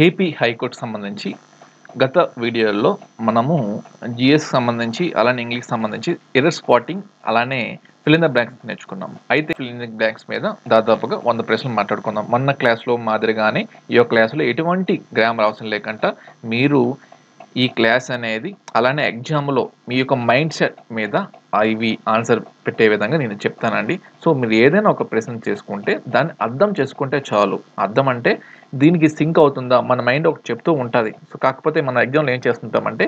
AP high court సంబంధించి గత వీడియోల్లో మనము జీఎస్ సంబంధించి అలానే ఇంగ్లీష్ సంబంధించి ఎర్రర్ స్పాటింగ్ అలానే ఫిల్ ఇన్ ద బ్లాంక్స్ నేర్చుకున్నాం. అయితే ఫిల్ ఇన్ ద బ్లాంక్స్ మీద దాదాపుగా 100 ప్రశ్నలు మాట్లాడుకుందాం. మొన్న క్లాస్లో మాదిరిగానే ఈ యొక్క క్లాస్లో ఎటువంటి గ్రామర్ అవసరం లేకుండా మీరు ఈ క్లాస్ అనేది అలానే ఎగ్జామ్లో మీ యొక్క మైండ్ సెట్ మీద ఇవి ఆన్సర్ పెట్టే విధంగా నేను చెప్తానండి. సో మీరు ఏదైనా ఒక ప్రశ్న చేసుకుంటే దాన్ని అర్థం చేసుకుంటే చాలు. అర్థం అంటే దీనికి సింక్ అవుతుందా, మన మైండ్ ఒకటి చెప్తూ ఉంటుంది. సో కాకపోతే మన ఎగ్జామ్లో ఏం చేస్తుంటామంటే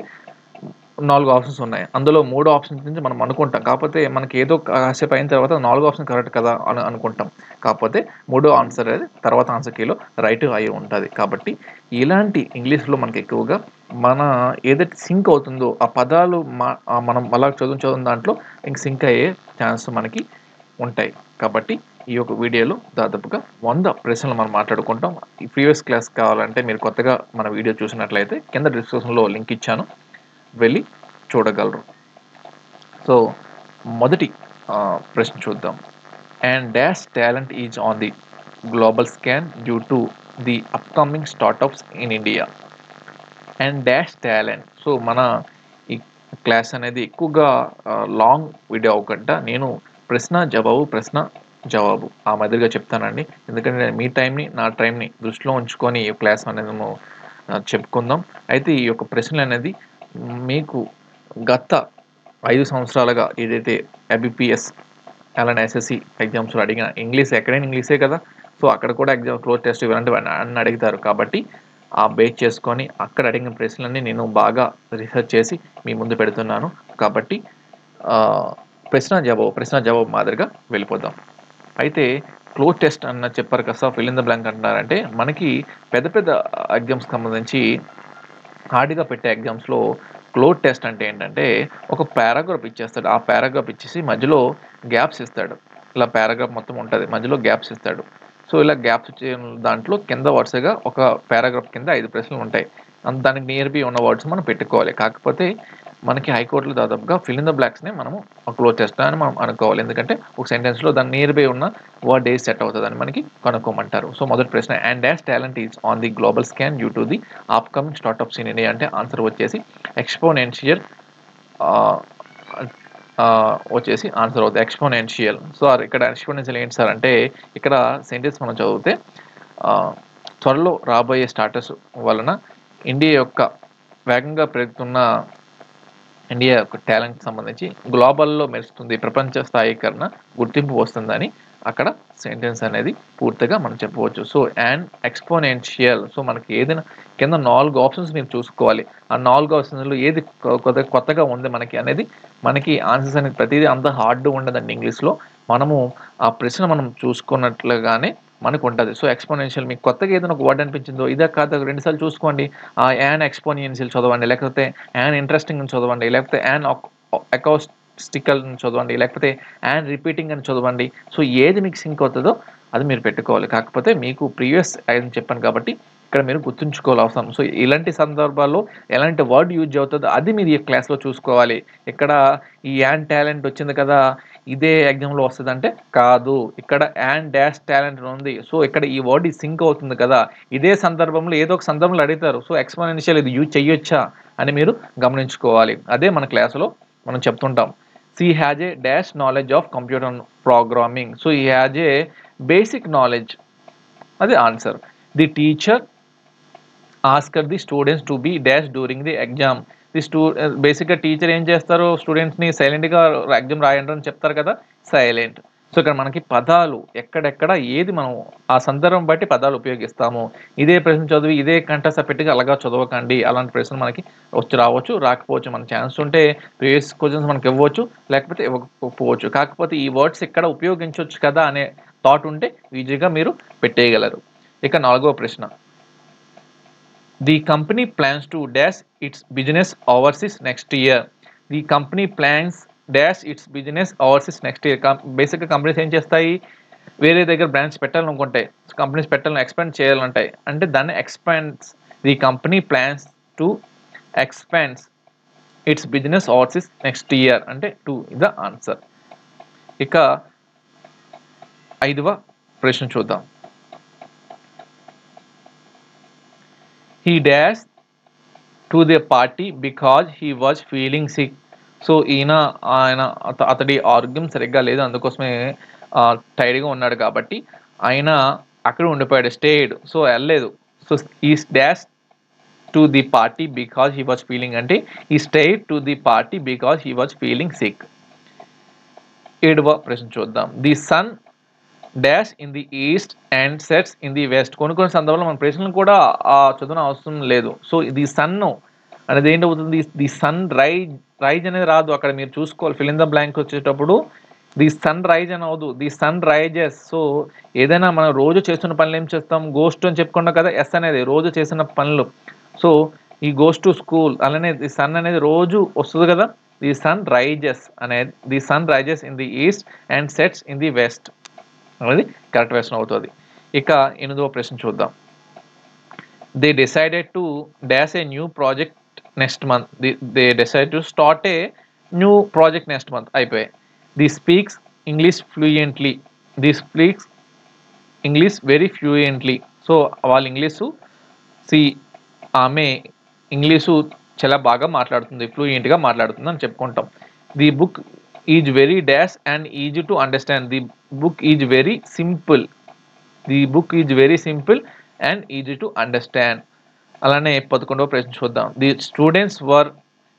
4 ఆప్షన్స్ ఉన్నాయి. అందులో 3 ఆప్షన్స్ నుంచి మనం అనుకుంటాం. కాకపోతే మనకి ఏదో కాసేపు అయిన తర్వాత 4 ఆప్షన్ కరెక్ట్ కదా అని అనుకుంటాం. కాకపోతే మూడో ఆన్సర్ అనేది తర్వాత ఆన్సర్ కీలో రైట్ అయి ఉంటుంది. కాబట్టి ఇలాంటి ఇంగ్లీష్లో మనకి ఎక్కువగా మన ఏదైతే సింక్ అవుతుందో ఆ పదాలు మనం అలా చదువు దాంట్లో ఇంక సింక్ అయ్యే ఛాన్స్ మనకి ఉంటాయి. కాబట్టి ఈ యొక్క వీడియోలో దాదాపుగా 100 ప్రశ్నలు మనం మాట్లాడుకుంటాం. ఈ ప్రీవియస్ క్లాస్ కావాలంటే మీరు కొత్తగా మన వీడియో చూసినట్లయితే కింద డిస్క్రిప్షన్లో లింక్ ఇచ్చాను, వెళ్ళి చూడగలరు. సో మొదటి ప్రశ్న చూద్దాం. And dash talent is on the global scan due to the upcoming startups in India. And dash talent. So మన ఈ క్లాస్ అనేది ఎక్కువగా లాంగ్ వీడియో అవ్వకుండా నేను ప్రశ్న జవాబు ఆ మాదిరిగా చెప్తానండి. ఎందుకంటే మీ టైంని నా టైంని దృష్టిలో ఉంచుకొని ఈ క్లాస్ అనేది మేము చెప్పుకుందాం. అయితే ఈ యొక్క ప్రశ్నలు అనేది మీకు గత 5 సంవత్సరాలుగా ఏదైతే ఎంబీబీఎస్ అలానే ఎస్ఎస్సి ఎగ్జామ్స్లో అడిగిన ఇంగ్లీష్ ఎక్కడైనా ఇంగ్లీషే కదా. సో అక్కడ కూడా ఎగ్జామ్ క్లోజ్ టెస్ట్ ఇలాంటివి అన్నీ అడుగుతారు. కాబట్టి ఆ బేస్ చేసుకొని అక్కడ అడిగిన ప్రశ్నలన్నీ నేను బాగా రీసెర్చ్ చేసి మీ ముందు పెడుతున్నాను. కాబట్టి ప్రశ్న జవాబు మాదిరిగా వెళ్ళిపోదాం. అయితే క్లోజ్ టెస్ట్ అన్న చెప్పారు కదా, ఫిల్ ఇన్ ద బ్లాంక్ అంటున్నారంటే మనకి పెద్ద పెద్ద ఎగ్జామ్స్కి సంబంధించి హార్డ్గా పెట్టే ఎగ్జామ్స్లో క్లోజ్ టెస్ట్ అంటే ఏంటంటే ఒక పారాగ్రాఫ్ ఇచ్చేస్తాడు. ఆ పారాగ్రాఫ్ ఇచ్చేసి మధ్యలో గ్యాప్స్ ఇస్తాడు. ఇలా పారాగ్రాఫ్ మొత్తం ఉంటుంది, మధ్యలో గ్యాప్స్ ఇస్తాడు. సో ఇలా గ్యాప్స్ దాంట్లో కింద వరుసగా ఒక పారాగ్రాఫ్ కింద 5 ప్రశ్నలు ఉంటాయి. దానికి నియర్ బై ఉన్న వర్డ్స్ మనం పెట్టుకోవాలి. కాకపోతే మనకి హైకోర్టులో దాదాపుగా ఫిల్ ఇన్ ద బ్లాంక్స్ని మనము క్లోజ్ టెస్ట్ అని మనం అనుకోవాలి. ఎందుకంటే ఒక సెంటెన్స్లో దాని నియర్ బై ఉన్న వర్డ్ ఏది సెట్ అవుతుందని మనకి కనుక్కోమంటారు. సో మొదటి ప్రశ్న, and dash talent is on the global scan due to the upcoming startups in India అంటే ఆన్సర్ వచ్చేసి ఎక్స్పోనెన్షియల్ వచ్చేసి ఆన్సర్ అవుతుంది. ఎక్స్పోనెన్షియల్. సో ఇక్కడ ఎక్స్పోనెన్షియల్ ఏంటి సార్ అంటే ఇక్కడ సెంటెన్స్ మనం చదివితే త్వరలో రాబోయే స్టార్టర్స్ వలన ఇండియా యొక్క వేగంగా పెరుగుతున్న ఇండియా యొక్క టాలెంట్ సంబంధించి గ్లోబల్లో మెరుస్తుంది, ప్రపంచ స్థాయీకరణ గుర్తింపు వస్తుందని అక్కడ సెంటెన్స్ అనేది పూర్తిగా మనం చెప్పవచ్చు. So and exponential. సో మనకి ఏదైనా కింద 4 ఆప్షన్స్ మీరు చూసుకోవాలి. ఆ 4 ఆప్షన్స్లో ఏది కొత్తగా ఉంది మనకి అనేది మనకి ఆన్సర్స్ అనేది ప్రతిదీ అంత హార్డ్ ఉండదండి ఇంగ్లీష్లో. మనము ఆ ప్రశ్న మనం చూసుకున్నట్లుగానే మనకు ఉంటుంది. సో ఎక్స్పోనెన్షియల్ మీకు కొత్తగా ఏదైనా ఒక వర్డ్ అనిపించిందో ఇదే కాదు 2 సార్లు చూసుకోండి. యాన్ ఎక్స్పోనెన్షియల్ చదవండి, లేకపోతే యాన్ ఇంట్రెస్టింగ్ అని చదవండి, లేకపోతే యాన్ అకౌస్టికల్ అని చదవండి, లేకపోతే యాన్ రిపీటింగ్ అని చదవండి. సో ఏది మీకు సింక్ అవుతుందో అది మీరు పెట్టుకోవాలి. కాకపోతే మీకు ప్రీవియస్ అని చెప్పాను కాబట్టి ఇక్కడ మీరు గుర్తుంచుకోవాలి అవసరం. సో ఇలాంటి సందర్భాల్లో ఎలాంటి వర్డ్ యూజ్ అవుతుందో అది మీరు ఈ క్లాస్లో చూసుకోవాలి. ఇక్కడ ఈ యాన్ టాలెంట్ వచ్చింది కదా ఇదే ఎగ్జామ్లో వస్తుందంటే కాదు, ఇక్కడ యాన్ డాష్ టాలెంట్ ఉంది. సో ఇక్కడ ఈ వర్డ్ సింక్ అవుతుంది కదా, ఇదే సందర్భంలో ఏదో ఒక సందర్భంలో అడుగుతారు. సో ఎక్స్పోనెన్షియల్ ఇది యూజ్ చేయొచ్చా అని మీరు గమనించుకోవాలి. అదే మన క్లాసులో మనం చెప్తుంటాం. So he has a dash knowledge of computer programming. So he has a basic knowledge. అది answer. The teacher asked the students to be dash during the exam. బేసిక్గా టీచర్ ఏం చేస్తారు, స్టూడెంట్స్ని సైలెంట్గా ఎగ్జామ్ రాయండి అని చెప్తారు కదా, సైలెంట్. సో ఇక్కడ మనకి పదాలు ఎక్కడెక్కడ ఏది మనం ఆ సందర్భం బట్టి పదాలు ఉపయోగిస్తాము. ఇదే ప్రశ్న చదివి ఇదే కంఠస్థ పెట్టి అలాగా చదవకండి. అలాంటి ప్రశ్న మనకి రావచ్చు, రాకపోవచ్చు. మన ఛాన్స్ ఉంటే ప్రీవియస్ క్వశ్చన్స్ మనకి ఇవ్వచ్చు, లేకపోతే ఇవ్వకపోవచ్చు. కాకపోతే ఈ వర్డ్స్ ఇక్కడ ఉపయోగించవచ్చు కదా అనే థాట్ ఉంటే ఈజీగా మీరు పెట్టేయగలరు. ఇక 4వ ప్రశ్న, the company plans to dash its business overseas next year. The company plans dash its business overseas next year. బేసిక్గా కంపెనీస్ ఏం చేస్తాయి, వేరే దగ్గర బ్రాంచ్ పెట్టాలనుకుంటాయి, కంపెనీస్ పెట్టాలని ఎక్స్పాండ్ చేయాలంటాయి, అంటే దాన్ని expands. The company plans to expands its business overseas next year అంటే 2 ద ఆన్సర్. ఇక 5వ ప్రశ్న చూద్దాం. He dash to the party because he was feeling sick. So అతడి ఆరోగ్యం సరిగ్గా లేదు, అందుకోసమే టైర్డ్గా ఉన్నాడు కాబట్టి ఆయన అక్కడ ఉండిపోయాడు, స్టేడ్. సో వెళ్ళలేదు. సో ఈ dash to the party because he was feeling అంటే ఈ stayed to the party because he was feeling sick. 7వ ప్రశ్న చూద్దాం. The sun dash in the east and sets in the west. కొన్ని సందర్భంలో మన ప్రశ్నలు కూడా చదువున అవసరం లేదు. సో ది సన్ అనేది ఏంటవుతుంది, ది సన్ రైజ్ అనేది రాదు, అక్కడ మీరు చూసుకోవాలి. ఫిల్ ఇన్ ద బ్లాంక్ వచ్చేటప్పుడు ది సన్ రైజ్ అని అవదు, ది సన్ రైజెస్. సో ఏదైనా మనం రోజు చేస్తున్న పనులు ఏం చేస్తాం, గోస్ టు అని చెప్పుకున్నాం కదా, ఎస్ అనేది రోజు చేసిన పనులు. So he goes to school అలానే ది సన్ అనేది రోజు వస్తుంది కదా, ది సన్ రైజెస్ అనేది the sun rises in the east and sets in the west అనేది కరెక్ట్ వెర్షన్ అవుతుంది. ఇక 8వ ప్రశ్న చూద్దాం. They decided to dash a new project next month. They decide to start a new project next month. అయిపోయాయి. She speaks English fluently. She speaks English very fluently. So వాళ్ళ English ఆమె English చాలా బాగా మాట్లాడుతుంది, ఫ్లూయెంట్గా మాట్లాడుతుంది అని చెప్పుకుంటాం. The book is very dash and easy to understand. The book is very simple. The book is very simple and easy to understand. అలానే 11వ ప్రశ్న చూద్దాం. The students were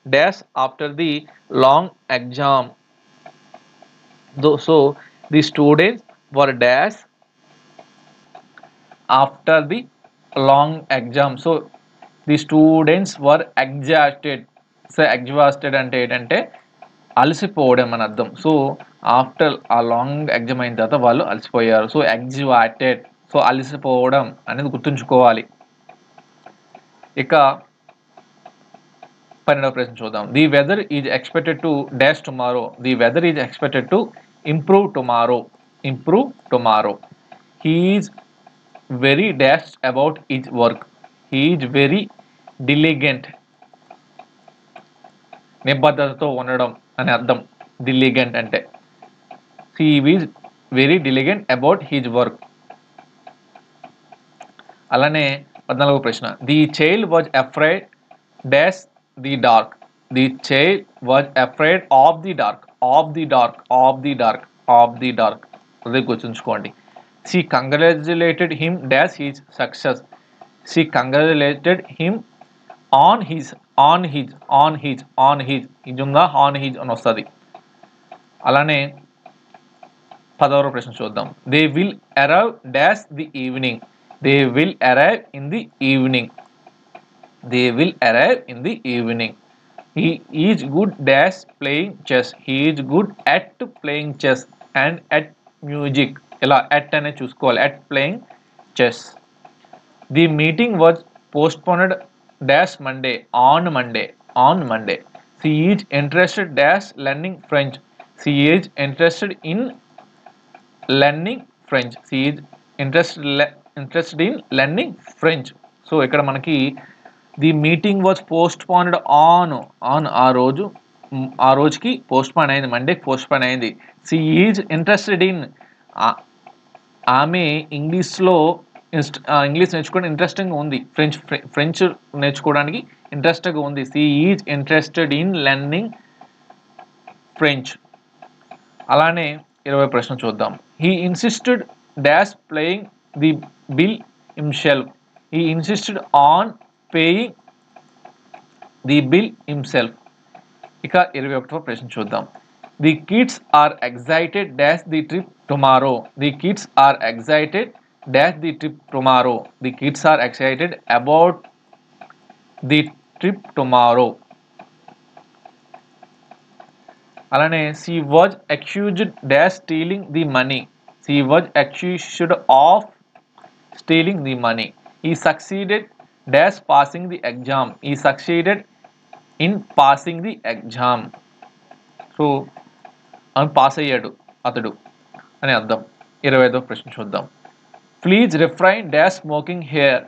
dash after the long exam. So the students were dash after the long exam. So the students were exhausted. So exhausted అంటే ఏంటంటే అలసిపోవడం అని అర్థం. So after ఆ long exam అయిన తర్వాత వాళ్ళు అలసిపోయారు. So exhausted. సో అలసిపోవడం అనేది గుర్తుంచుకోవాలి. ఇక 12వ ప్రశ్న చూద్దాం. The weather is expected to dash tomorrow. The weather is expected to improve tomorrow. Improve tomorrow. He is very dash about his work. He is very diligent. నిబద్ధతతో ఉండడం అని అర్థం డిలిగెంట్ అంటే. He is very diligent about his work. అలానే 14వ ప్రశ్న. The child was afraid dash the dark. The child was afraid of the dark. Of the dark. Of the dark. Of the dark. అదే గుర్తుంచుకోండి. She congratulated him dash his success. She congratulated him on his ఇది ఉందా, on his అని వస్తుంది. అలానే 10వ ప్రశ్న చూద్దాం. They will arrive dash the evening. They will arrive in the evening. They will arrive in the evening. He is good dash playing chess. He is good at playing chess and at music. ఇలా at అనేది చూసుకోవాలి, at playing chess. The meeting was postponed dash Monday. On Monday. On Monday. She is interested dash learning French. She is interested in learning French. She is interested in learning French. So ఇక్కడ మనకి the meeting was postponed on ఆ రోజుకి postpone అయింది, మండేకి postpone అయింది. She is interested in ఆమె English నేర్చుకోవడానికి ఇంట్రెస్టింగ్గా ఉంది. ఫ్రెంచ్ నేర్చుకోవడానికి ఇంట్రెస్ట్గా ఉంది. She is interested in learning French. అలానే 20వ ప్రశ్న చూద్దాం. He insisted dash playing the bill himself. He insisted on paying the bill himself. ఇక 21వ ప్రశ్న చూద్దాం. The kids are excited dash the trip tomorrow. The kids are excited dash the trip tomorrow. The kids are excited about the trip tomorrow. అలానే she was accused dash stealing the money. She was accused of stealing the money. He succeeded dash passing the exam. He succeeded in passing the exam. So pass అయ్యాడు అతడు అని అర్థం. 25వ ప్రశ్న చూద్దాం. Please refrain dash smoking here.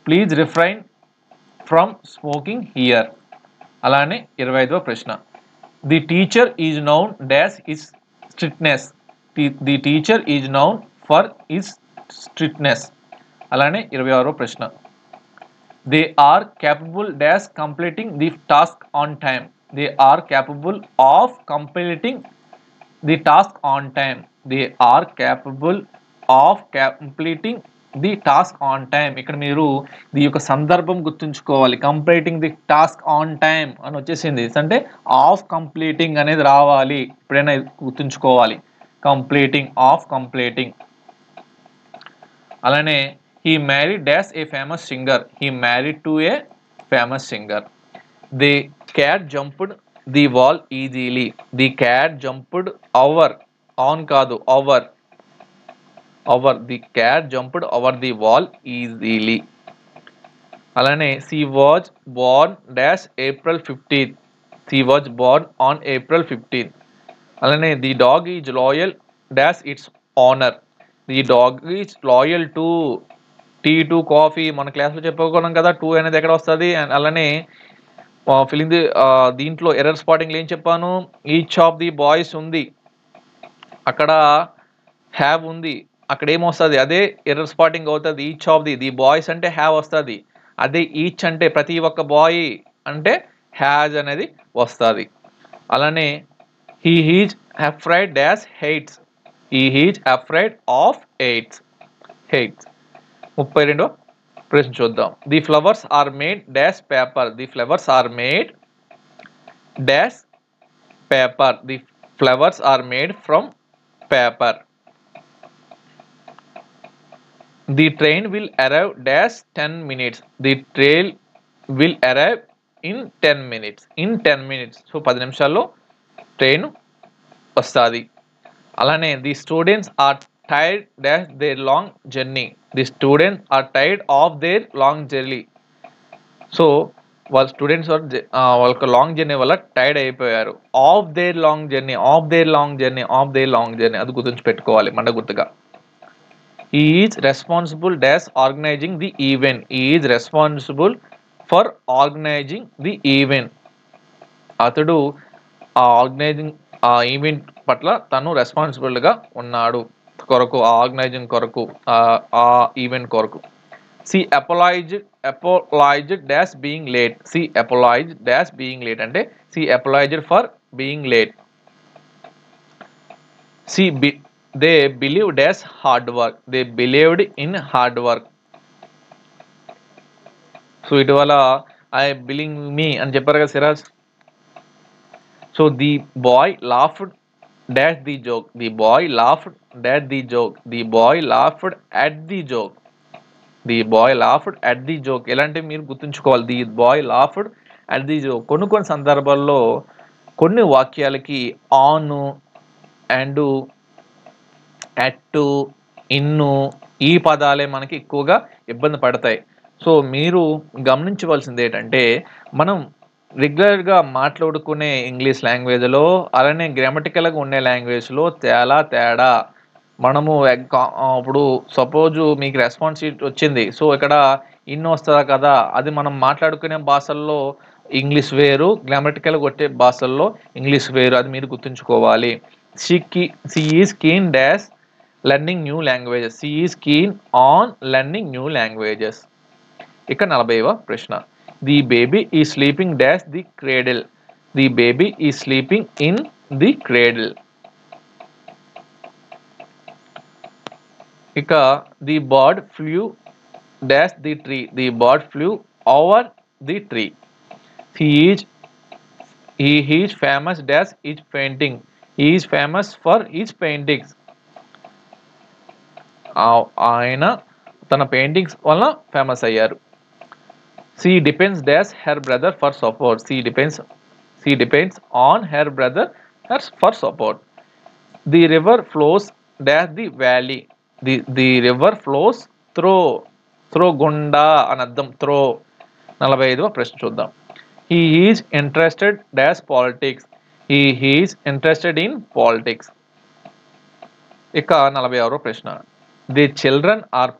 Please refrain from smoking here. అలానే 25వ ప్రశ్న. The teacher is known dash his strictness. The teacher is noun for his strictness. అలానే 26వ ప్రశ్న. They are capable dash completing the task on time. They are capable of completing the task on time. They are capable of completing the task on time. ఇక్కడ మీరు ఈ యొక్క సందర్భం గుర్తుంచుకోవాలి. Completing the task on time అని వచ్చేసింది అంటే of completing అనేది రావాలి. ఎప్పుడైనా గుర్తుంచుకోవాలి. కంప్లీటింగ్. అలానే he married dash a famous singer. He married to a famous singer. The cat jumped the wall easily. The cat jumped on కాదు over. The cat jumped over the wall easily. అలానే she was born dash April 15th. She was born on April 15th. అలానే the dog is loyal dash its owner. The dog is loyal to tea to coffee మన క్లాస్లో చెప్పుకున్నాం కదా. Two అనేది ఎక్కడ వస్తుంది. And అలానే ఫిలింగ్ ది దీంట్లో ఎర్రర్ స్పాటింగ్లో ఏం చెప్పాను, ఈచ్ ఆఫ్ ది బాయ్స్ ఉంది, అక్కడ హ్యావ్ ఉంది, అక్కడ ఏమొస్తుంది అదే ఎర్రర్ స్పాటింగ్ అవుతుంది. ఈచ్ ఆఫ్ ది బాయ్స్ అంటే హ్యావ్ వస్తుంది, అదే ఈచ్ అంటే ప్రతి ఒక్క బాయ్ అంటే హ్యాజ్ అనేది వస్తుంది. అలానే he is afraid dash heights. He is afraid of heights. 32వ ప్రశ్న చూద్దాం. The flowers are made dash paper. The flowers are made dash paper. The flowers are made from paper. The train will arrive dash 10 minutes. The train will arrive in 10 minutes. So 10 నిమిషాల్లో train వస్తుంది. అలానే the students are tired dash their long journey. The students are tired of their long journey. So వాళ్ళ students వాళ్ళకి long journey వల్ల tired అయిపోయారు. Of their long journey అది గుర్తుంచి పెట్టుకోవాలి మన గుర్తుగా. he is responsible dash organizing the event. He is responsible for organizing the event. అతడు organising event పట్ల తను రెస్పాన్సిబుల్గా ఉన్నాడు కొరకు, ఆర్గనైజింగ్ కొరకు, ఆ ఈవెంట్ కొరకు. She apologized dash being late. She apologized dash being late అంటే she apologized for being late. She they believe dash hard work. They believed in hard work. So ఇటీవల I believe me అని చెప్పారు కదా Siraj. So the boy laughed dash the joke. The boy laughed dash the joke. The boy laughed at the joke. The boy laughed at the joke. ఎలాంటి మీరు గుర్తుంచుకోవాలి. The boy laughed at the joke. కొన్ని సందర్భాల్లో కొన్ని వాక్యాలకి on and at ఇన్ను ఈ పదాలే మనకి ఎక్కువగా ఇబ్బంది పడతాయి. సో మీరు గమనించవలసింది ఏంటంటే మనం రెగ్యులర్గా మాట్లాడుకునే ఇంగ్లీష్ లాంగ్వేజ్లో అలానే గ్రామటికల్గా ఉండే లాంగ్వేజ్లో చాలా తేడా. మనము ఇప్పుడు సపోజ్ మీకు రెస్పాన్స్ వచ్చింది, సో ఇక్కడ ఇన్ వస్తుందా కదా, అది మనం మాట్లాడుకునే భాషల్లో ఇంగ్లీష్ వేరు, గ్రామటికల్గా కొట్టే భాషల్లో ఇంగ్లీష్ వేరు, అది మీరు గుర్తుంచుకోవాలి. She is keen dash learning new languages. She is keen on learning new languages. ఇక 40వ ప్రశ్న. The baby is sleeping dash the cradle. The baby is sleeping in the cradle. ఇక the bird flew dash the tree. The bird flew over the tree. He is famous dash his painting. He is famous for his paintings. ఆయన తన paintings వల్ల famous అయ్యారు. She depends dash her brother for support. She depends on her brother for support. The river flows dash the valley. The river flows through గుండా అని అర్థం. through. 45వ ప్రశ్న చూద్దాం. He is interested dash politics. He is interested in politics. ఇక 46వ ప్రశ్న. The children are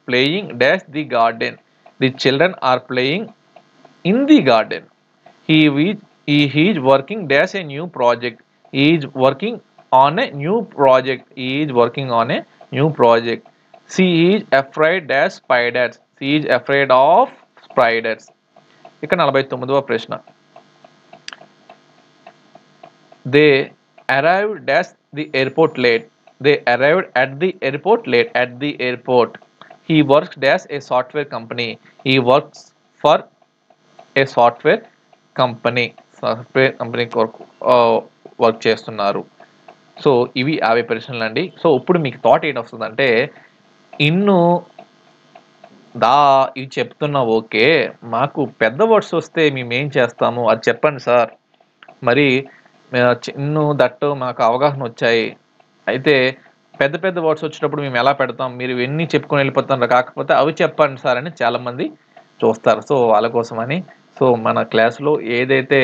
playing dash the garden. The children are playing in the garden. He is working dash a new project. He is working on a new project. He is working on a new project. She is afraid dash spiders. She is afraid of ప్రైడర్స్. ఇక 49వ ప్రశ్న. They arrived at the airport late. They arrived at the airport late. At the airport. He works as a software company. He works for a software company. Software company కొరకు work చేస్తున్నారు. So ఇవి 50 ప్రశ్నలు అండి. So ఇప్పుడు మీకు thought ఏంటి వస్తుందంటే, ఇన్ను ఇవి చెప్తున్నా ఓకే, మాకు పెద్ద వర్డ్స్ వస్తే మేమేం చేస్తాము అది చెప్పండి సార్. మరి చిన్ను దట్టు మాకు అవగాహన వచ్చాయి, అయితే పెద్ద పెద్ద వర్డ్స్ వచ్చేటప్పుడు మేము ఎలా పెడతాం, మీరు ఇవన్నీ చెప్పుకొని వెళ్ళిపోతారు, కాకపోతే అవి చెప్పండి సార్ అని చాలామంది చూస్తారు. సో వాళ్ళ కోసమని సో మన క్లాస్లో ఏదైతే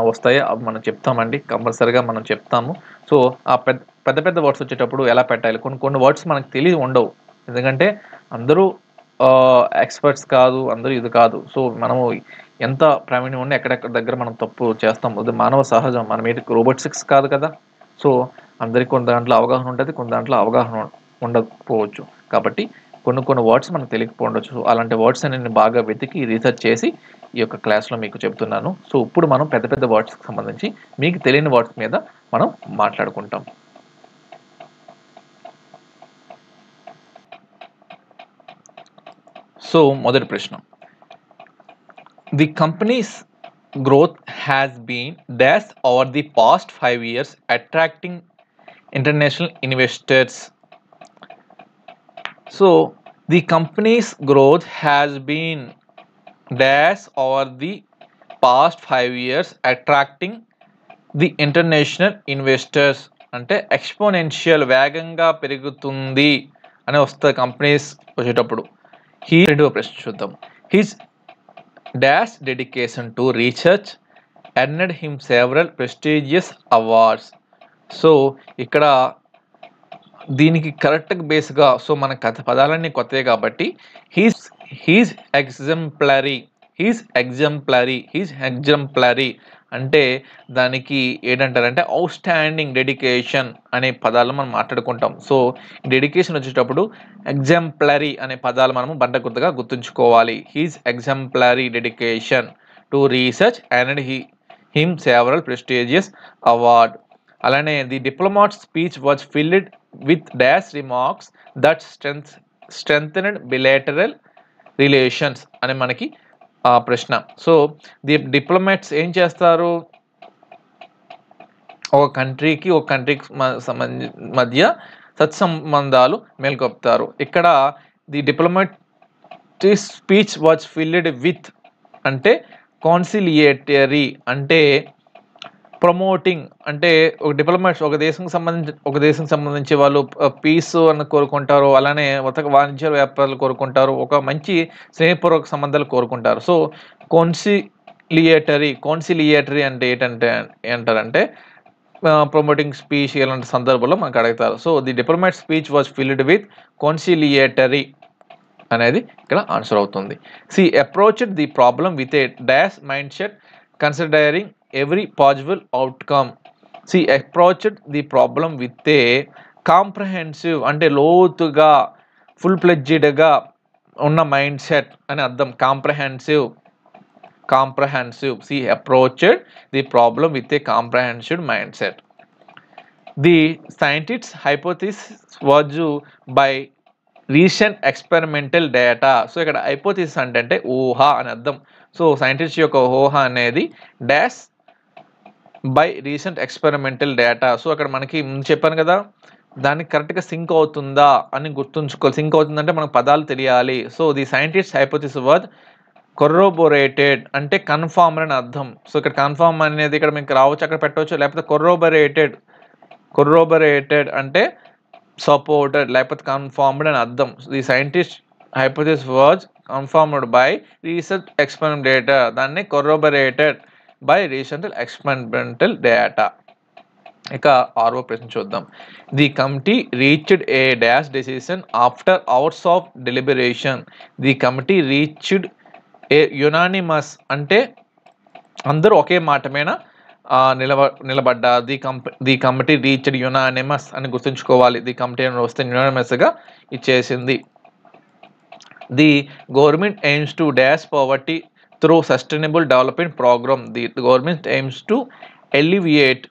వస్తాయో అవి మనం చెప్తామండి, కంపల్సరీగా మనం చెప్తాము. సో ఆ పెద్ద పెద్ద వర్డ్స్ వచ్చేటప్పుడు ఎలా పెట్టాలి, కొన్ని వర్డ్స్ మనకు తెలియ ఉండవు, ఎందుకంటే అందరూ ఎక్స్పర్ట్స్ కాదు, అందరూ ఇది కాదు. సో మనము ఎంత ప్రావీణ్యం ఉండి ఎక్కడెక్కడ దగ్గర మనం తప్పు చేస్తాం, అది మానవ సహజం, మనం ఏంటి రోబోటిక్స్ కాదు కదా. సో అందరికి కొన్ని దాంట్లో అవగాహన ఉంటుంది, కొన్ని దాంట్లో అవగాహన ఉండకపోవచ్చు. కాబట్టి కొన్ని వర్డ్స్ మనకు తెలియకపోవచ్చు. అలాంటి వర్డ్స్ అని నేను బాగా వెతికి రీసెర్చ్ చేసి ఈ యొక్క క్లాస్లో మీకు చెప్తున్నాను. సో ఇప్పుడు మనం పెద్ద పెద్ద వర్డ్స్కి సంబంధించి మీకు తెలియని వర్డ్స్ మీద మనం మాట్లాడుకుంటాం. సో మొదటి ప్రశ్న. The companies growth has been dash over the past 5 years attracting international investors. So the company's growth has been dash over the past 5 years attracting the international investors. అంటే ఎక్స్పోనెన్షియల్, వేగంగా పెరుగుతుంది అని వస్తుంది కంపెనీస్ వచ్చేటప్పుడు. రెండవ ప్రశ్న చూద్దాం. His dash dedication to research earned him several prestigious awards. So ఇక్కడ దీనికి కరెక్ట్ బేస్గా, సో మన పదాలన్నీ కొత్తవి కాబట్టి హీజ్ ఎగ్జంప్లరీ అంటే దానికి ఏంటంటారంటే అవుట్ స్టాండింగ్ డెడికేషన్ అనే పదాలు మనం మాట్లాడుకుంటాం. సో డెడికేషన్ వచ్చేటప్పుడు ఎగ్జంప్లరీ అనే పదాలు మనము బండగుర్తుగా గుర్తుంచుకోవాలి. His exemplary dedication to research and him several prestigious award. అలానే the diplomat speech was filled with dash remarks that strengthened bilateral relations అని మనకి ప్రశ్న. సో ది డిప్లొమాట్స్ ఏం చేస్తారు, ఒక కంట్రీకి మధ్య సత్సంబంధాలు మేల్కొప్తారు. ఇక్కడ the diplomat speech was filled with అంటే కాన్సిలియేటరీ అంటే ప్రమోటింగ్, అంటే ఒక డిప్లొమాట్స్ ఒక దేశం సంబంధించి వాళ్ళు పీస్ అని కోరుకుంటారు, అలానే వాణిజ్య వ్యాపారాలు కోరుకుంటారు, ఒక మంచి స్నేహపూర్వక సంబంధాలు కోరుకుంటారు. సో కాన్సిలియేటరీ అంటే ఏంటంటే ప్రమోటింగ్ స్పీచ్ ఇలాంటి సందర్భంలో మనకు అడుగుతారు. So the diplomat speech was filled with conciliatory అనేది ఇక్కడ ఆన్సర్ అవుతుంది. She approached the problem with a dash mindset considering every possible outcome. See approached the problem with a comprehensive అంటే లోతుగా full ఫ్లెడ్జ్డ్గా ఉన్న మైండ్ సెట్ అని అర్థం. Comprehensive. See approached the problem with a comprehensive mindset. The scientist's hypothesis was by recent experimental data. So ఇక్కడ hypothesis అంటే ఊహ అని అర్థం. సో సైంటిస్ట్ యొక్క ఊహ అనేది dash by recent experimental data. So అక్కడ మనకి చెప్పాను కదా, దానికి కరెక్ట్గా సింక్ అవుతుందా అని గుర్తుంచుకోవాలి. సింక్ అవుతుందంటే మనకు పదాలు తెలియాలి. So the scientist hypothesis was corroborated అంటే కన్ఫర్మ్డ్ అని అర్థం. సో ఇక్కడ కన్ఫర్మ్ అనేది ఇక్కడ మీకు రావచ్చు, అక్కడ పెట్టవచ్చు, లేకపోతే కొర్రోబొరేటెడ్ అంటే సపోర్టెడ్ లేకపోతే కన్ఫర్మ్డ్ అని అర్థం. The scientist hypothesis was confirmed by recent experimental data, దాన్ని కొర్రోబొరేటెడ్ బై రీసెంట్ ఎక్స్పెరిమెంటల్ డేటా. ఇక 6వ ప్రశ్న చూద్దాం. The committee reached A dash decision after hours of deliberation. The committee reached A unanimous అంటే అందరూ ఒకే మాట మీద నిలబడ్డా. ది కమిటీ రీచ్డ్ యునానిమస్ అని గుర్తుంచుకోవాలి. ది కమిటీ వస్తే యునానిమస్గా ఇచ్చేసింది. The government aims to dash poverty through sustainable development program. The government aims to alleviate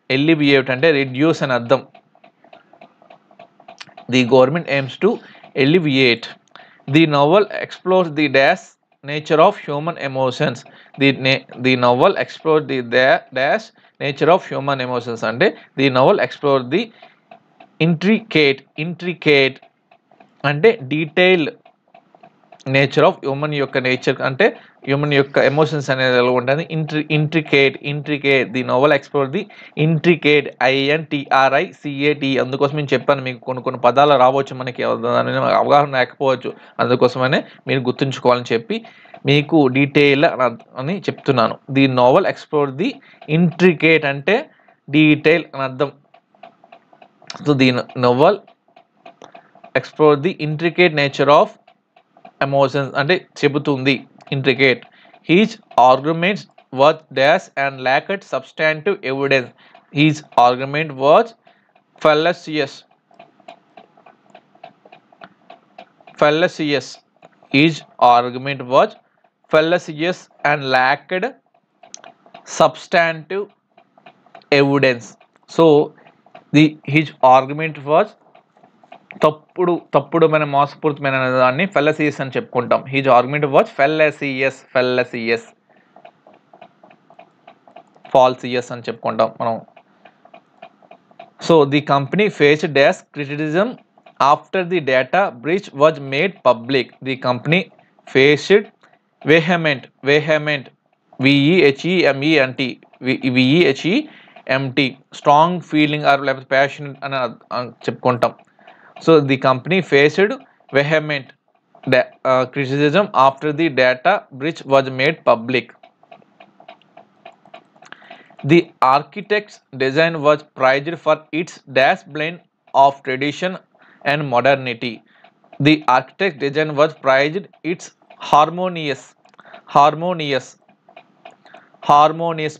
alleviate అంటే reduce అని అర్థం. The government aims to alleviate. The novel explores the dash nature of human emotions. The novel explores the dash nature of human emotions అంటే the novel explores the intricate అంటే detail nature of human యొక్క nature అంటే human యొక్క emotions అనేది ఎలా ఉంటుంది intricate the novel explore the intricate INTRICAT. అందుకోసం నేను చెప్పాను మీకు కొన్ని పదాలు రావచ్చు, మనకి దాని అవగాహన లేకపోవచ్చు, అందుకోసమనే మీరు గుర్తుంచుకోవాలని చెప్పి మీకు డీటెయిల్ అని చెప్తున్నాను. The novel explore the intricate అంటే డీటెయిల్ అని అర్థం. So the novel explore the intricate nature of emotions అంటే చెబుతుంది intricate. His arguments was dash and lacked substantive evidence. His argument was fallacious. His argument was fallacious and lacked substantive evidence. So his argument was తప్పుడుమైన మోసపూరితమైన దాన్ని fallacious అని చెప్పుకుంటాం. His argument was fallacious fallacious అని చెప్పుకుంటాం మనం. So the company faced dash criticism after the data breach was made public. The company faced vehement VEHEMENT strong feeling or లేకపోతే passion అని చెప్పుకుంటాం. So the company faced vehement criticism after the data breach was made public. The architect's design was prized for its dash blend of tradition and modernity. The architect's design was prized its harmonious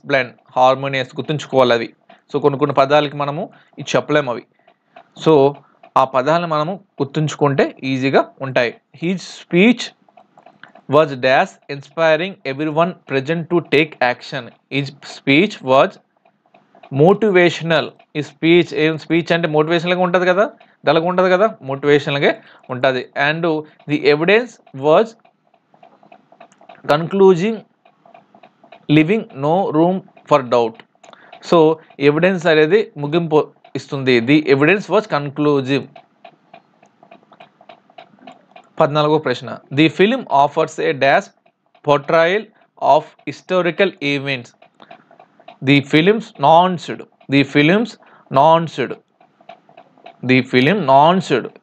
blend. harmonious గుర్తుంచుకోవాలి అవి. So కొన్ని పదాలకి మనము ఇది చెప్పలేము అవి. So ఆ పదాలను మనము గుర్తుంచుకుంటే ఈజీగా ఉంటాయి. His speech was dash inspiring everyone present to take action. His speech was motivational. ఈ స్పీచ్ అంటే మోటివేషనల్గా ఉంటుంది కదా, డల్గా ఉంటుంది కదా, మోటివేషనల్గా ఉంటుంది. And the evidence was concluding leaving no room for doubt. So evidence అనేది ముగింపు ఇస్తుంది. The evidence was conclusive. 14వ ప్రశ్న. The film offers a dash portrayal of historical events. The film nuanced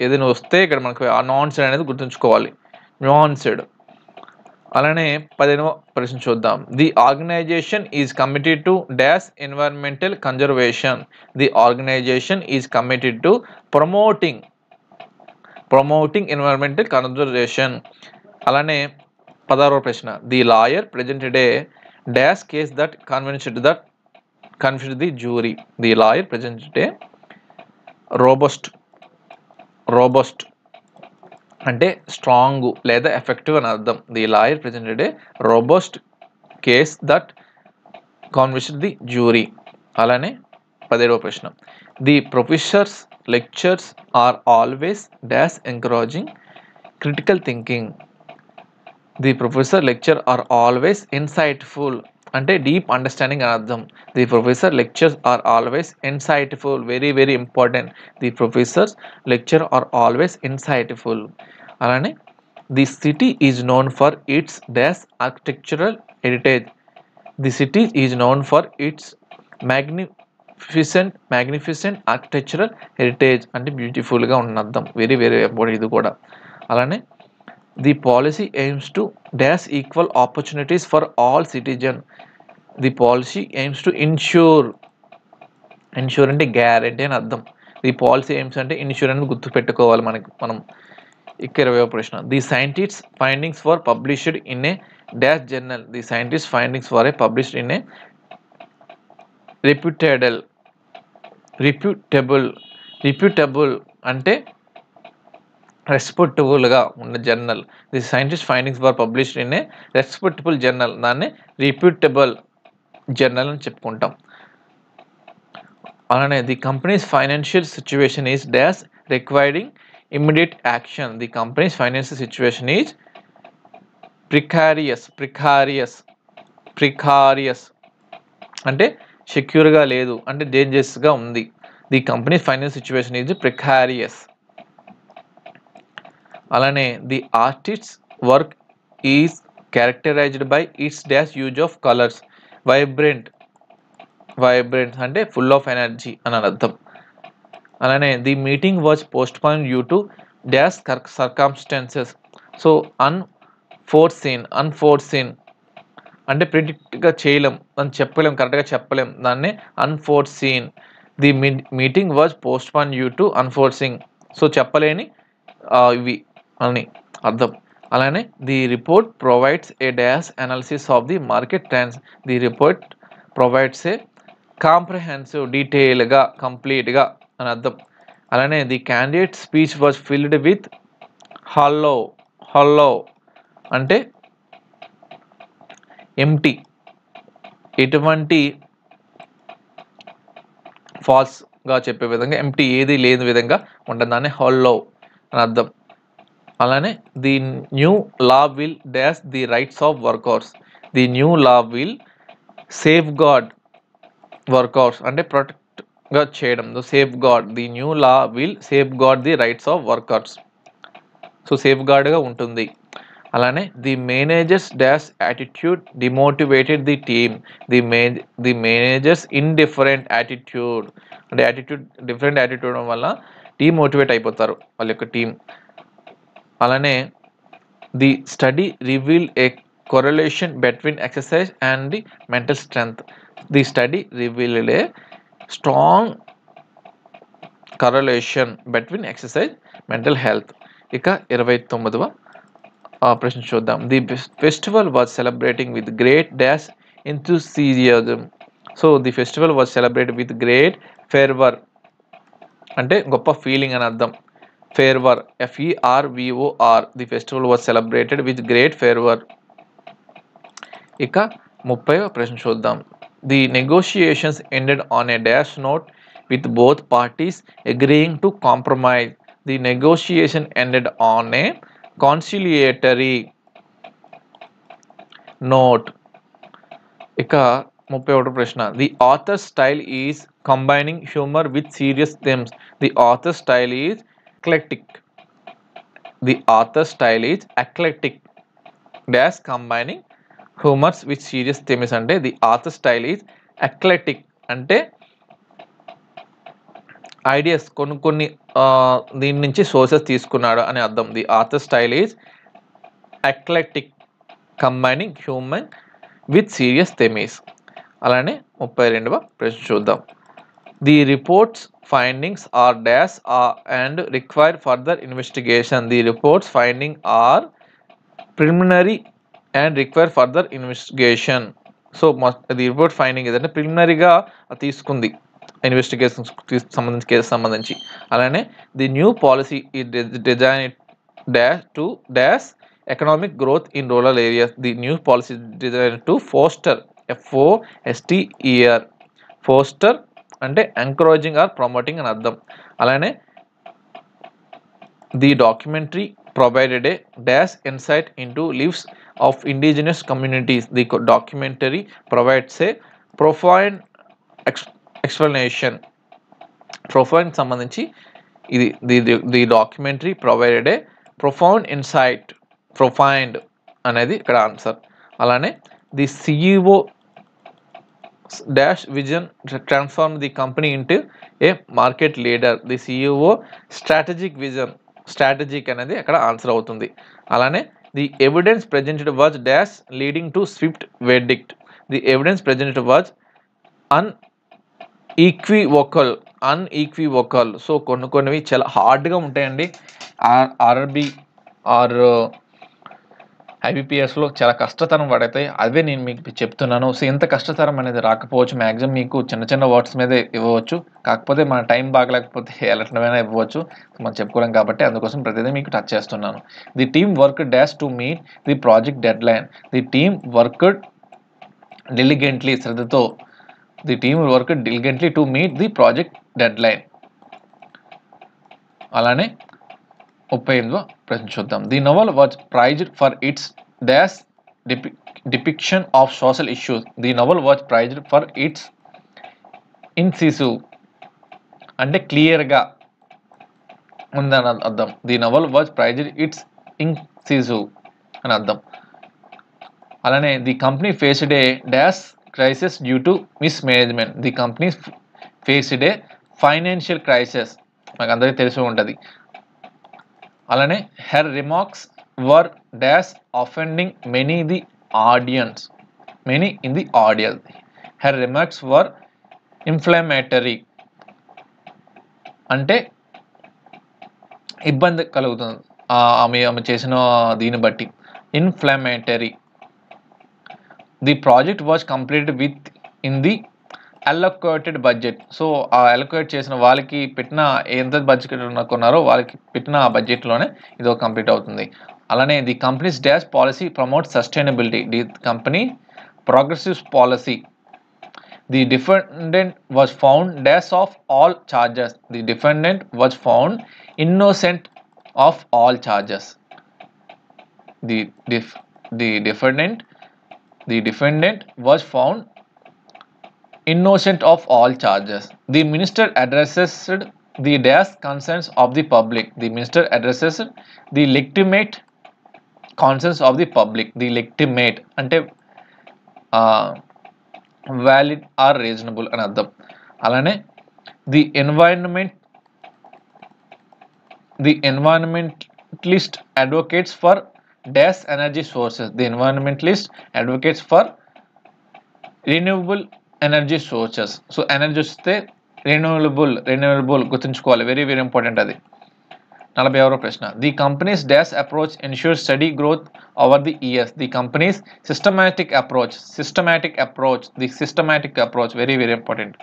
ఏదైనా వస్తే ఇక్కడ మనకు ఆ నాన్స్డ్ అనేది గుర్తుంచుకోవాలి. నాన్స్డ్. అలానే 15వ ప్రశ్న చూద్దాం. The organisation is committed to dash environmental conservation. The organisation is committed to promoting environmental conservation. అలానే 16వ ప్రశ్న. The lawyer presented a dash case that convinced the jury. The lawyer presented a robust అంటే strong లేదా effective అని అర్థం. The lawyer presented a robust case that convinced the jury. అలానే 17వ ప్రశ్న. The professors lectures are always dash encouraging critical thinking. The professor lecture are always insightful అంటే deep understanding అని అర్థం. The professor lectures are always insightful. Very very important. The professors lecture are always insightful. అలానే the city is known for its dash architectural heritage. The city is known for its magnificent architectural heritage అంటే బ్యూటిఫుల్గా ఉన్న అర్థం. Very very important ఇది కూడా. అలానే the policy aims to dash equal opportunities for all citizen. The policy aims to ensure అంటే guarantee అని అర్థం. ది పాలసీ ఎయిమ్స్ అంటే ఇన్ష్యూర్ అని గుర్తుపెట్టుకోవాలి మనం. 20వ ప్రశ్న. The scientist findings for published in a dash journal. The scientist findings for a published in a reputable అంటే రెస్పెక్టబుల్గా ఉన్న జర్నల్. The scientist findings were published in a respectable journal, దాన్ని రిప్యూటబుల్ జర్నల్ అని చెప్పుకుంటాం. అలానే the companies financial situation is dash requiring immediate action. The companies financial situation is precarious అంటే సెక్యూర్గా లేదు, అంటే డేంజరస్గా ఉంది. The company financial situation is precarious. అలానే the artists work is characterized by its dash use of colours. Vibrant అంటే full of energy అని అర్థం. అలానే the meeting was postpone due to dash circumstances. So unforeseen అంటే ప్రిడిక్ట్గా చేయలేం, దాన్ని చెప్పలేం, కరెక్ట్గా చెప్పలేం, దాన్ని unforeseen. The meeting was postpone due to unforeseen. So చెప్పలేని ఇవి అని అర్థం. అలానే the report provides a dash analysis of the market trends. The report provides a comprehensive, డీటెయిల్గా, కంప్లీట్గా అని అర్థం. అలానే the candidate speech was filled with hollow అంటే ఎంటీ, ఎటువంటి ఫాల్స్గా చెప్పే విధంగా, ఎంటీ ఏది లేని విధంగా ఉంటుంది, దాన్ని హల్లో అని అర్థం. అలానే the new law will dash the rights of workers. The new law will safeguard workers అంటే ప్రొటెక్ట్గా చేయడం. Safeguard, the new law will safeguard the rights of workers. So సేఫ్ గార్డ్గా ఉంటుంది. అలానే the managers dash attitude demotivated the team. The managers indifferent attitude అంటే different attitude వల్ల demotivate అయిపోతారు వాళ్ళ యొక్క టీం. అలానే the study reveal a correlation between exercise and the mental strength. The study revealed a strong correlation between exercise mental health. ఇక 29వ ప్రశ్న చూద్దాం. The festival was celebrating with great dash enthusiasm. So the festival was celebrated with great fervour అంటే గొప్ప feeling అని అర్థం. Fervour, FERVOR. The festival was celebrated with great fervour. ఇక 30వ ప్రశ్న చూద్దాం. The negotiations ended on a dash note with both parties agreeing to compromise. The negotiation ended on a conciliatory note. ఇక 31వ ప్రశ్న. The author style is combining humour with serious themes. The author style is eclectic dash combining humours with serious themes. అంటే the author style is eclectic అంటే ideas కొన్ని దీని నుంచి sources తీసుకున్నాడు అని అర్థం. The author style is eclectic combining human with serious themes. అలానే 32వ ప్రశ్న చూద్దాం. The reports findings are dash and require further investigation. The reports finding are preliminary and require further investigation. So the report finding ఏదంటే ప్రిలిమినరీగా తీసుకుంది investigation సంబంధించి, కేసు సంబంధించి. అలానే ది న్యూ పాలసీ ఈ design dash to dash economic growth in rural areas. The new policy design to foster, FOSTER. Foster అంటే encouraging are promoting అని అర్థం. అలానే the documentary provided a dash insight into lives of indigenous communities. The documentary provides a profound explanation. Profound సంబంధించి ఇది the documentary provided a profound insight. profound అనేది ఇక్కడ answer. అలానే the CEO dash vision transform the company into a market leader. The CEO strategic vision, strategic అనేది అక్కడ answer అవుతుంది. అలానే the evidence presented was dash leading to swift verdict. The evidence presented was unequivocal. So కొన్నివి చాలా హార్డ్గా ఉంటాయండి. RRB are ఐబీపీఎస్లో చాలా కష్టతరం పడతాయి, అవే నేను మీకు చెప్తున్నాను. సో ఇంత కష్టతరం అనేది రాకపోవచ్చు, మ్యాక్సిమం మీకు చిన్న చిన్న వర్డ్స్ మీదే ఇవ్వవచ్చు, కాకపోతే మన టైం బాగలేకపోతే ఎలాంటివైనా ఇవ్వచ్చు, మనం చెప్పుకోలేం కాబట్టి అందుకోసం ప్రతిదీ మీకు టచ్ చేస్తున్నాను. The team work dash to meet the project deadline. The team worked diligently శ్రద్ధతో, the team work diligently to meet the project deadline. అలానే 38వ ప్రశ్న చూద్దాం. The novel was prized for its dash depiction of social issues. The novel was prized for its incisive అంటే క్లియర్గా ఉందని అర్థం. The novel was prized its incisive అని అర్థం. అలానే the company faced a dash crisis due to mismanagement. The company faced a financial crisis, మనకు అందరికీ తెలిసి ఉంటుంది. అలానే her remarks were dash offending many in the audience. Her remarks were inflammatory అంటే ఇబ్బంది కలుగుతుంది ఆమె చేసిన దీన్ని బట్టి. Inflammatory. The project was completed within the allocated budget. So ఆ అలొకేట్ చేసిన వాళ్ళకి పెట్టిన ఎంత బడ్జెట్ కొన్నారో వాళ్ళకి పెట్టిన బడ్జెట్లోనే ఇది కంప్లీట్ అవుతుంది. అలానే the companies dash policy promote sustainability. The company progressive policy. The defendant was found dash of all charges. The defendant was found innocent of all charges. The defendant was found innocent of all charges. The minister addressed the dash concerns of the public. The minister addressed the legitimate concerns of the public. The legitimate అంటే valid or reasonable అని అర్థం. అలానే the environmentalist advocates for dash energy sources. The environmentalist advocates for renewable energy sources. So energy వస్తే renewable గుర్తుంచుకోవాలి, very very important అది. 41వ ప్రశ్న. The companies dash approach ensure study growth over the years. The companies systematic approach very very important.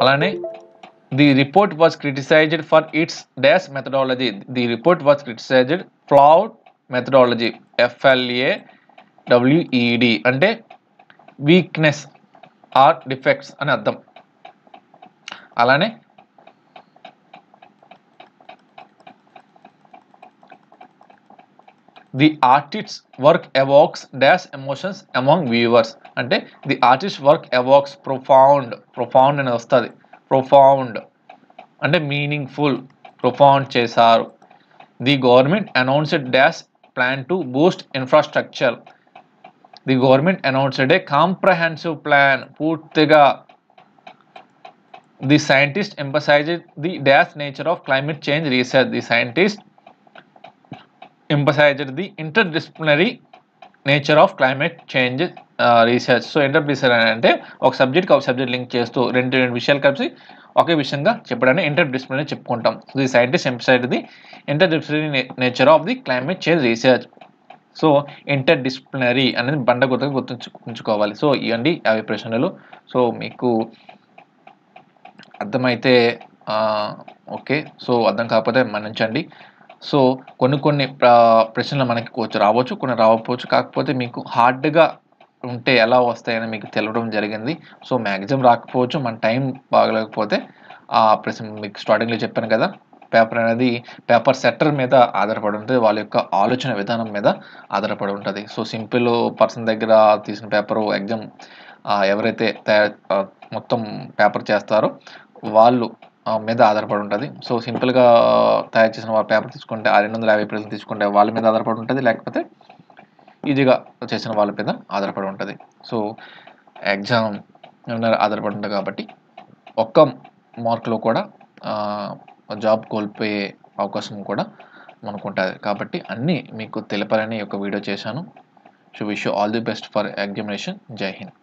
అలానే the report was criticized for its dash methodology. The report was criticized flawed methodology. FLAWED అంటే weakness or defects అని అర్థం. అలానే the artist work evokes dash emotions among viewers. అంటే the artist work evokes profound అని వస్తుంది. Profound అంటే meaningful, profound చేశారు. The government announced dash plan to boost infrastructure. The government announced a comprehensive plan, పూర్తిగా. The scientist emphasized the dash nature of climate change research. The scientist emphasized the interdisciplinary nature of climate change research. So interdisciplinary అంటే ఒక subject link చేస్తూ రెండు విషయాలు కలిసి ఒకే విషయంగా చెప్పడాన్ని interdisciplinary చెప్పుకుంటాం. The scientist emphasised the interdisciplinary nature of the climate change research. So interdisciplinary అనేది బండ గుర్తుగా గుర్తుంచుకోవాలి. సో ఇవన్నీ 50 ప్రశ్నలు. సో మీకు అర్థమైతే ఓకే, సో అర్థం కాకపోతే మన్నించండి. సో కొన్ని ప్రశ్నలు మనకి రావచ్చు, కొన్ని రాకపోవచ్చు. కాకపోతే మీకు హార్డ్గా ఉంటే ఎలా వస్తాయని మీకు తెలవడం జరిగింది. సో మ్యాక్సిమం రాకపోవచ్చు, మన టైం బాగలేకపోతే ఆ ప్రశ్న మీకు స్టార్టింగ్లో చెప్పాను కదా, పేపర్ అనేది పేపర్ సెట్టర్ మీద ఆధారపడి ఉంటుంది, వాళ్ళ యొక్క ఆలోచన విధానం మీద ఆధారపడి ఉంటుంది. సో సింపుల్ పర్సన్ దగ్గర తీసిన పేపరు ఎగ్జామ్ ఎవరైతే మొత్తం పేపర్ చేస్తారో వాళ్ళు మీద ఆధారపడి ఉంటుంది. సో సింపుల్గా తయారు చేసిన వాళ్ళ పేపర్ తీసుకుంటే 250 ప్రశ్నలు తీసుకుంటే వాళ్ళ మీద ఆధారపడి ఉంటుంది, లేకపోతే ఈజీగా చేసిన వాళ్ళ మీద ఆధారపడి ఉంటుంది. సో ఎగ్జామ్ ఆధారపడి ఉంటుంది కాబట్టి ఒక్క మార్కులో కూడా జాబ్ కోల్పోయే అవకాశం కూడా మనకు ఉంటుంది. కాబట్టి అన్నీ మీకు తెలపాలని ఒక వీడియో చేశాను. So wish you all the best for examination. జై హింద్.